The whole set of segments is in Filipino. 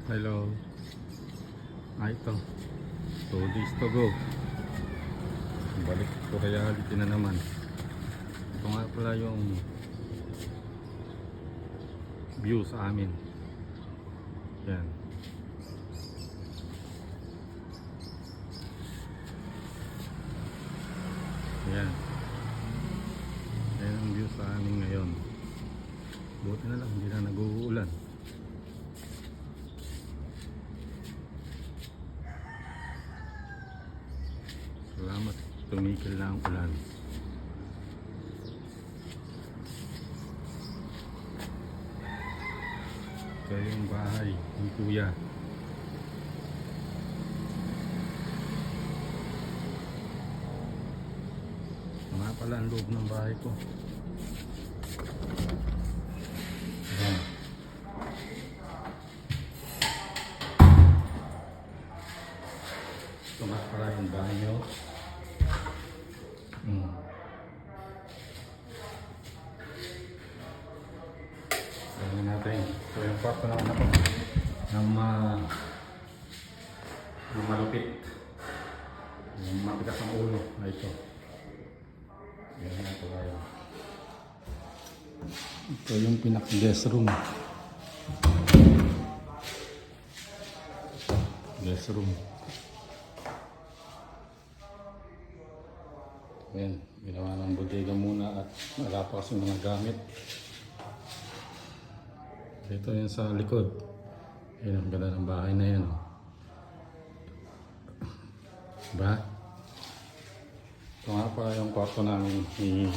Hello. Ito. 2 days to go. Balik to reality na naman. Ito nga pala yung view sa amin. Yan. Yan. Yan ang view sa amin ngayon. Buti na lang, hindi na nag-uulan. Salamat, tumigil na ang ulan. Ito yung bahay ni Kuya. Nga pala ang loob ng bahay ko. Ayan. Ito nga pala yung banyo. Tingnan natin. So yung kwarto na ako ng malupit. Yung matigas ang ulo na ito. Yan na ito tayo. Ito yung pinak-guest room. Guest room. Ayan, ginawa ng bodega muna at wala pa kasi mga gamit. Ito yun sa likod. Ayan, ang ganda ng bahay na yan. Diba? Ito nga pa yung kwarto namin ni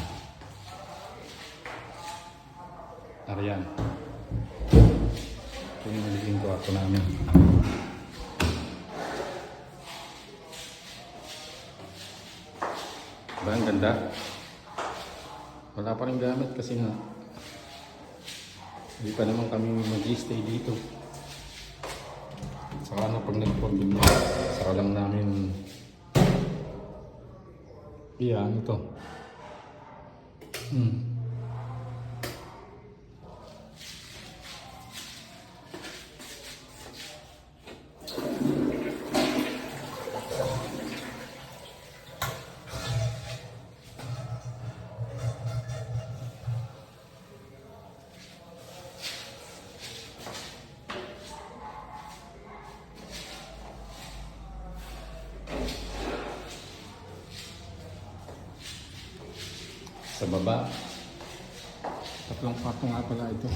Arian. Ito yung nagiging kwarto namin. Diba ang ganda? Wala pa rin gamit kasi nga hindi pa naman kami mag-stay dito. Saka na pag nag-COVID na, saka lang namin ano to. Sa baba, tatlong kwarto nga pala ito.